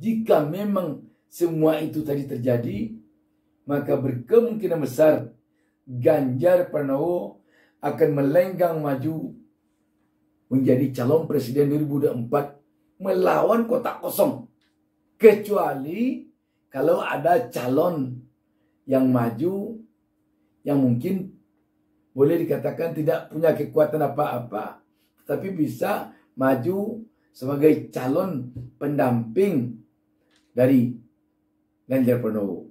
jika memang semua itu tadi terjadi, maka berkemungkinan besar Ganjar Pranowo akan melenggang maju menjadi calon presiden 2024 melawan kotak kosong. Kecuali kalau ada calon yang maju yang mungkin boleh dikatakan tidak punya kekuatan apa-apa, tapi bisa maju sebagai calon pendamping dari Ganjar Pranowo.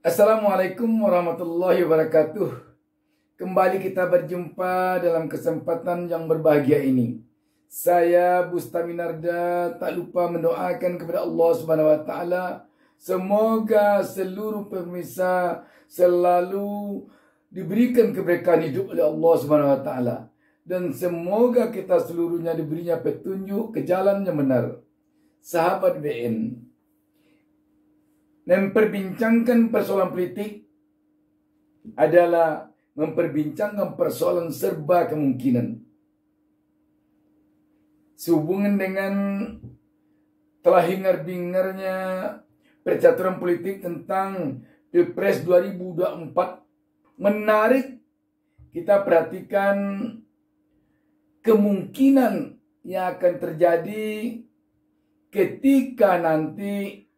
Assalamualaikum warahmatullahi wabarakatuh. Kembali kita berjumpa dalam kesempatan yang berbahagia ini. Saya Bustami Narda tak lupa mendoakan kepada Allah Subhanahu wa taala semoga seluruh pemirsa selalu diberikan keberkahan hidup oleh Allah Subhanahu wa taala dan semoga kita seluruhnya diberinya petunjuk ke jalan yang benar. Sahabat BN, memperbincangkan persoalan politik adalah memperbincangkan persoalan serba kemungkinan. Sehubungan dengan telah hingar-bingarnya percaturan politik tentang Pilpres 2024, menarik kita perhatikan kemungkinan yang akan terjadi ketika nanti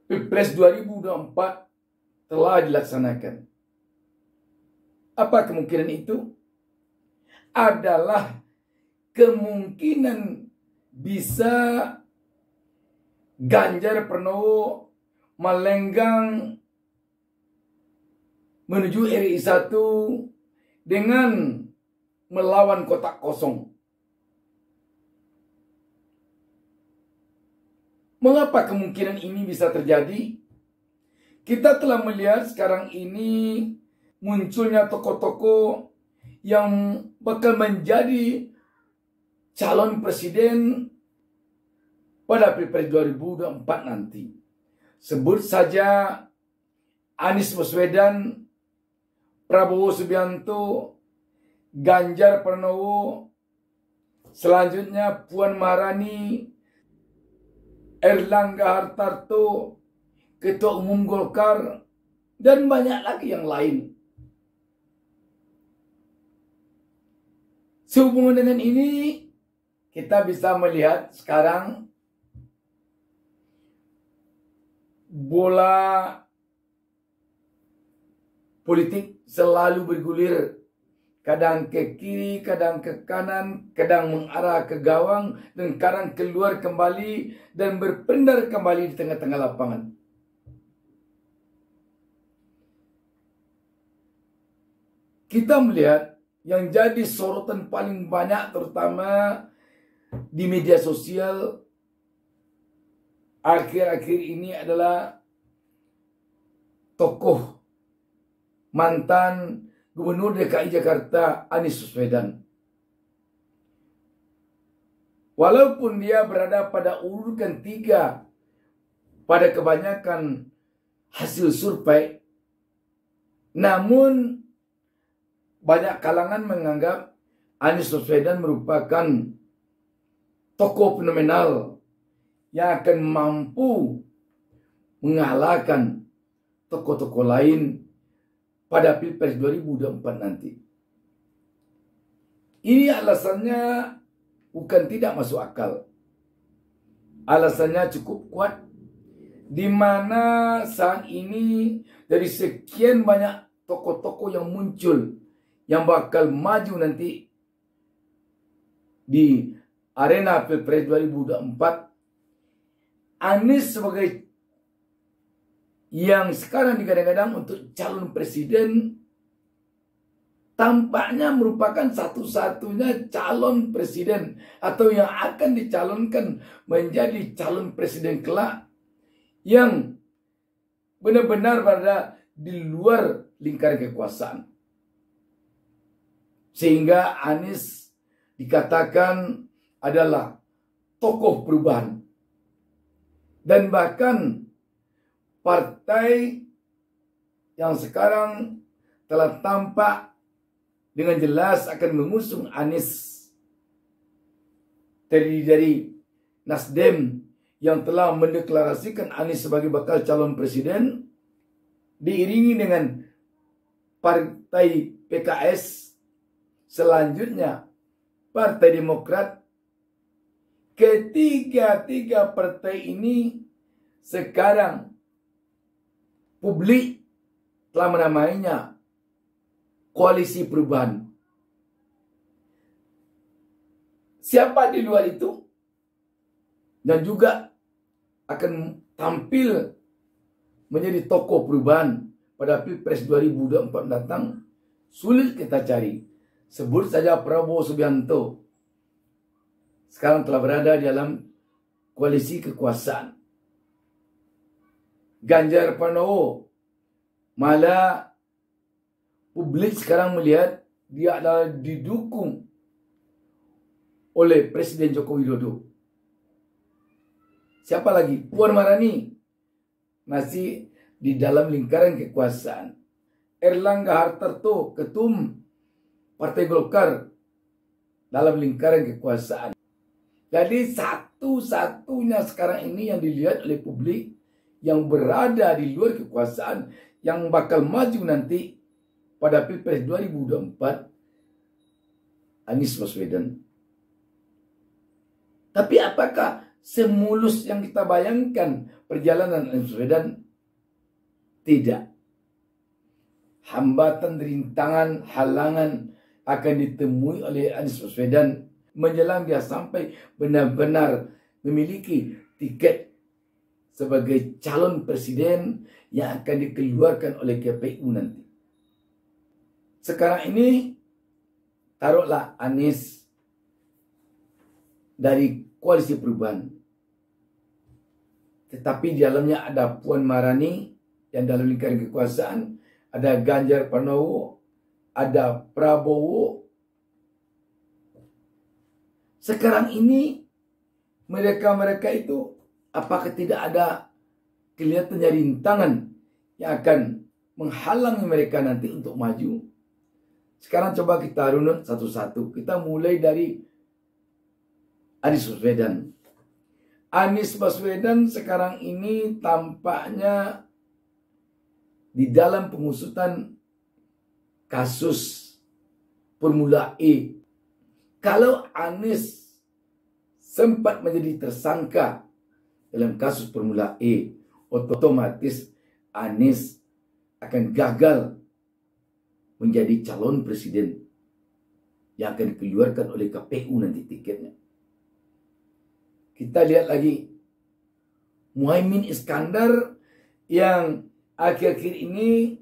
Pilpres 2024 telah dilaksanakan. Apa kemungkinan itu? Adalah kemungkinan bisa Ganjar Pranowo melenggang menuju RI 1 dengan melawan kotak kosong. Mengapa kemungkinan ini bisa terjadi? Kita telah melihat sekarang ini munculnya tokoh-tokoh yang bakal menjadi calon presiden pada Pilpres 2024 nanti. Sebut saja Anies Baswedan, Prabowo Subianto, Ganjar Pranowo, selanjutnya Puan Maharani, Erlangga Hartarto, Ketua Umum Golkar, dan banyak lagi yang lain. Sehubungan dengan ini, kita bisa melihat sekarang bola politik selalu bergulir, kadang ke kiri, kadang ke kanan, kadang mengarah ke gawang, dan kadang keluar kembali dan berpendar kembali di tengah-tengah lapangan. Kita melihat yang jadi sorotan paling banyak terutama di media sosial akhir-akhir ini adalah tokoh mantan Gubernur DKI Jakarta Anies Baswedan. Walaupun dia berada pada urutan 3 pada kebanyakan hasil survei, namun banyak kalangan menganggap Anies Baswedan merupakan tokoh fenomenal yang akan mampu mengalahkan tokoh-tokoh lain pada Pilpres 2024 nanti. Ini alasannya bukan tidak masuk akal. Alasannya cukup kuat, di mana saat ini dari sekian banyak tokoh-tokoh yang muncul yang bakal maju nanti di arena Pilpres 2024, Anies sebagai yang sekarang digadang-gadang untuk calon presiden tampaknya merupakan satu-satunya calon presiden atau yang akan dicalonkan menjadi calon presiden kelak yang benar-benar berada di luar lingkaran kekuasaan. Sehingga Anies dikatakan adalah tokoh perubahan. Dan bahkan partai yang sekarang telah tampak dengan jelas akan mengusung Anies, terdiri dari Nasdem yang telah mendeklarasikan Anies sebagai bakal calon presiden, diiringi dengan partai PKS, selanjutnya Partai Demokrat. Ketiga partai ini sekarang publik telah menamainya Koalisi Perubahan. Siapa di luar itu dan juga akan tampil menjadi tokoh perubahan pada Pilpres 2024 datang, sulit kita cari. Sebut saja Prabowo Subianto, sekarang telah berada dalam koalisi kekuasaan. Ganjar Pranowo, malah publik sekarang melihat dia adalah didukung oleh Presiden Joko Widodo. Siapa lagi? Puan Maharani masih di dalam lingkaran kekuasaan. Erlangga Hartarto, ketum Partai Golkar, dalam lingkaran kekuasaan. Jadi satu-satunya sekarang ini yang dilihat oleh publik yang berada di luar kekuasaan, yang bakal maju nanti pada Pilpres 2024, Anies Baswedan. Tapi apakah semulus yang kita bayangkan perjalanan Anies Baswedan? Tidak. Hambatan, rintangan, halangan akan ditemui oleh Anies Baswedan menjelang dia sampai benar-benar memiliki tiket sebagai calon presiden yang akan dikeluarkan oleh KPU nanti. Sekarang ini taruhlah Anies dari Koalisi Perubahan, tetapi di dalamnya ada Puan Maharani yang dalam lingkaran kekuasaan, ada Ganjar Pranowo, ada Prabowo. Sekarang ini mereka itu apakah tidak ada kelihatannya rintangan yang akan menghalangi mereka nanti untuk maju? Sekarang coba kita runut satu-satu. Kita mulai dari Anies Baswedan. Anies Baswedan sekarang ini tampaknya di dalam pengusutan kasus Formula E. Kalau Anies sempat menjadi tersangka dalam kasus Formula E, otomatis Anies akan gagal menjadi calon presiden yang akan dikeluarkan oleh KPU nanti tiketnya. Kita lihat lagi Muhaimin Iskandar yang akhir-akhir ini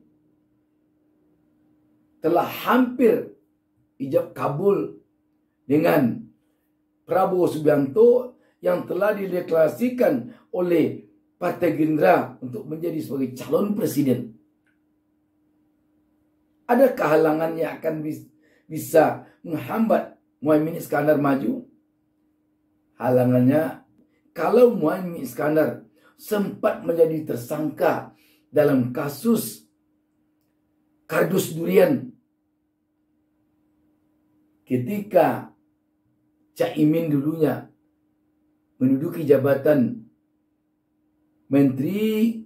telah hampir ijab kabul dengan Prabowo Subianto yang telah dideklarasikan oleh Partai Gerindra untuk menjadi sebagai calon presiden. Ada kehalangan yang akan bisa menghambat Muhaimin Iskandar maju? Halangannya, kalau Muhaimin Iskandar sempat menjadi tersangka dalam kasus kardus durian ketika Caimin dulunya menduduki jabatan Menteri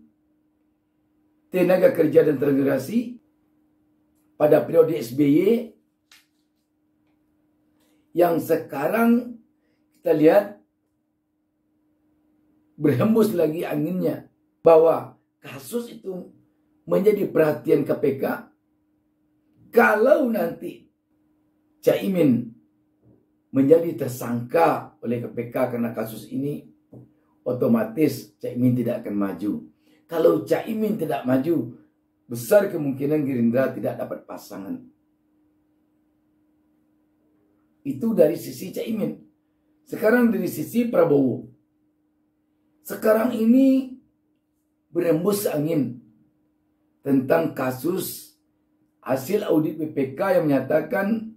Tenaga Kerja dan Transmigrasi pada periode SBY, yang sekarang kita lihat berhembus lagi anginnya bahwa kasus itu menjadi perhatian KPK. Kalau nanti Caimin menjadi tersangka oleh KPK karena kasus ini, otomatis Caimin tidak akan maju. Kalau Caimin tidak maju, besar kemungkinan Gerindra tidak dapat pasangan. Itu dari sisi Caimin. Sekarang dari sisi Prabowo. Sekarang ini berembus angin tentang kasus hasil audit BPK yang menyatakan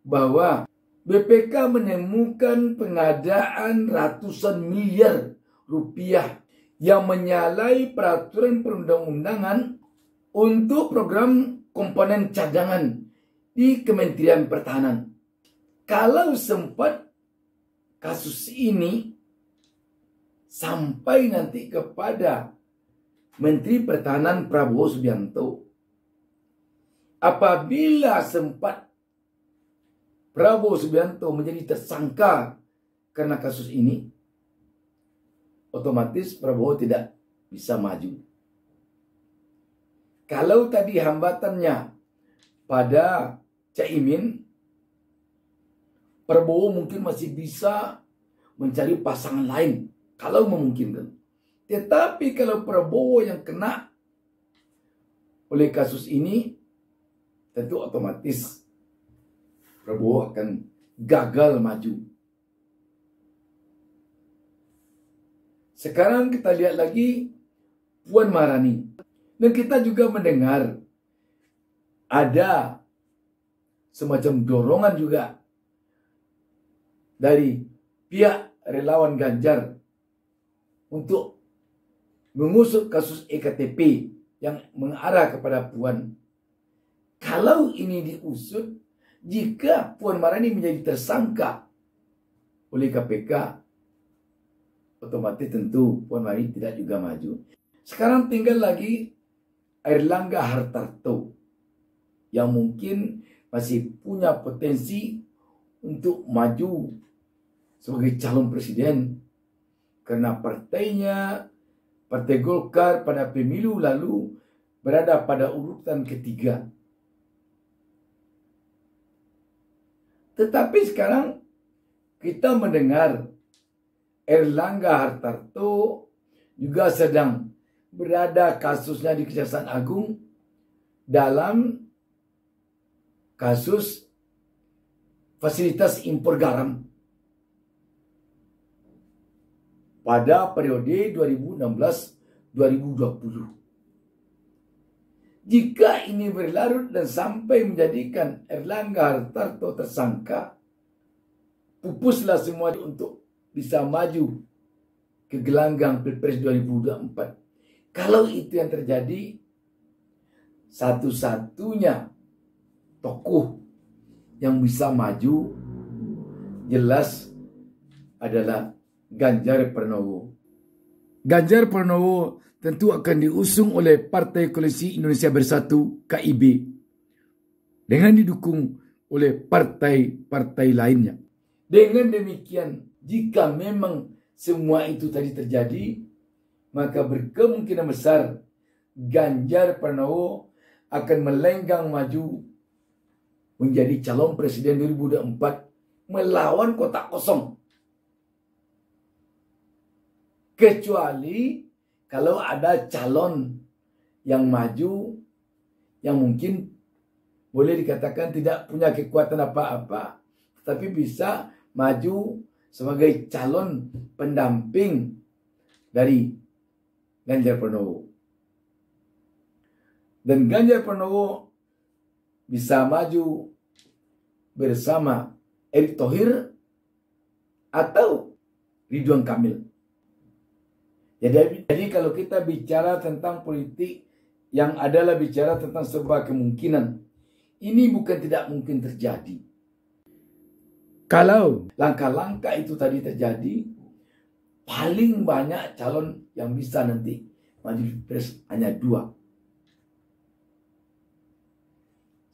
bahwa BPK menemukan pengadaan ratusan miliar rupiah yang menyalahi peraturan perundang-undangan untuk program komponen cadangan di Kementerian Pertahanan. Kalau sempat kasus ini sampai nanti kepada Menteri Pertahanan Prabowo Subianto, apabila sempat Prabowo Subianto menjadi tersangka karena kasus ini, otomatis Prabowo tidak bisa maju. Kalau tadi hambatannya pada Caimin, Prabowo mungkin masih bisa mencari pasangan lain kalau memungkinkan. Tetapi kalau Prabowo yang kena oleh kasus ini, tentu otomatis Prabowo akan gagal maju. Sekarang kita lihat lagi Puan Maharani. Dan kita juga mendengar ada semacam dorongan juga dari pihak relawan Ganjar untuk mengusut kasus EKTP yang mengarah kepada Puan. Kalau ini diusut, jika Puan Maharani menjadi tersangka oleh KPK, otomatis tentu Puan Maharani tidak juga maju. Sekarang tinggal lagi Airlangga Hartarto yang mungkin masih punya potensi untuk maju sebagai calon presiden karena partainya, Partai Golkar pada pemilu lalu berada pada urutan ketiga. Tetapi sekarang kita mendengar Airlangga Hartarto juga sedang berada kasusnya di Kejaksaan Agung dalam kasus fasilitas impor garam pada periode 2016-2020. Jika ini berlarut dan sampai menjadikan Airlangga Hartarto tersangka, pupuslah semua untuk bisa maju ke gelanggang Pilpres 2024. Kalau itu yang terjadi, satu-satunya tokoh yang bisa maju jelas adalah Ganjar Pranowo. Ganjar Pranowo tentu akan diusung oleh Partai Koalisi Indonesia Bersatu (KIB) dengan didukung oleh partai-partai lainnya. Dengan demikian, jika memang semua itu tadi terjadi, maka berkemungkinan besar Ganjar Pranowo akan melenggang maju menjadi calon presiden 2024 melawan kotak kosong. Kecuali kalau ada calon yang maju yang mungkin boleh dikatakan tidak punya kekuatan apa-apa, tetapi bisa maju sebagai calon pendamping dari Ganjar Pranowo. Dan Ganjar Pranowo bisa maju bersama Erick Thohir atau Ridwan Kamil. Jadi kalau kita bicara tentang politik yang adalah bicara tentang sebuah kemungkinan, ini bukan tidak mungkin terjadi. Kalau langkah-langkah itu tadi terjadi, paling banyak calon yang bisa nanti maju pilpres hanya dua.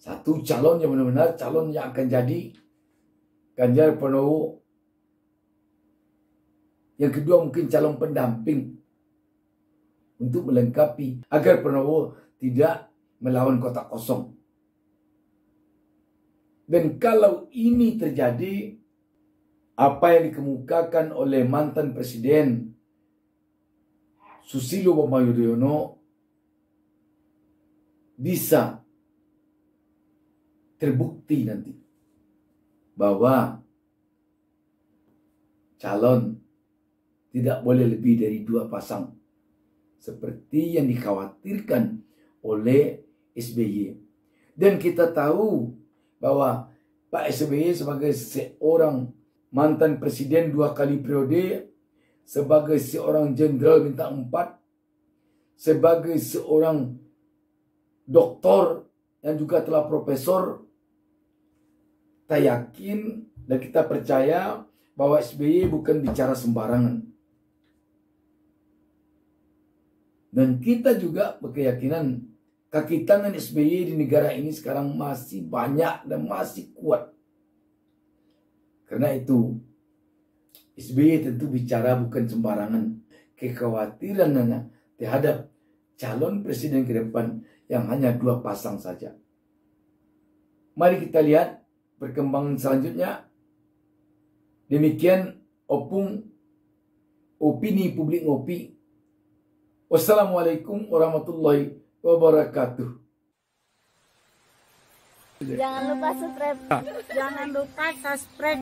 Satu calon yang benar-benar calon yang akan jadi Ganjar Pranowo. Yang kedua mungkin calon pendamping untuk melengkapi agar Pranowo tidak melawan kotak kosong. Dan kalau ini terjadi, apa yang dikemukakan oleh mantan Presiden Susilo Bambang Yudhoyono bisa terbukti nanti bahwa calon tidak boleh lebih dari 2 pasang seperti yang dikhawatirkan oleh SBY. Dan kita tahu bahwa Pak SBY sebagai seorang mantan presiden 2 kali periode sebagai seorang jenderal bintang 4, sebagai seorang doktor yang juga telah profesor, kita yakin dan kita percaya bahwa SBY bukan bicara sembarangan. Dan kita juga berkeyakinan kaki tangan SBY di negara ini sekarang masih banyak dan masih kuat. Karena itu, SBY tentu bicara bukan sembarangan. Kekhawatirannya terhadap calon presiden ke depan yang hanya 2 pasang saja. Mari kita lihat perkembangan selanjutnya. Demikian opini publik ngopi. Wassalamualaikum warahmatullahi wabarakatuh. Jangan lupa subscribe. Jangan lupa subscribe.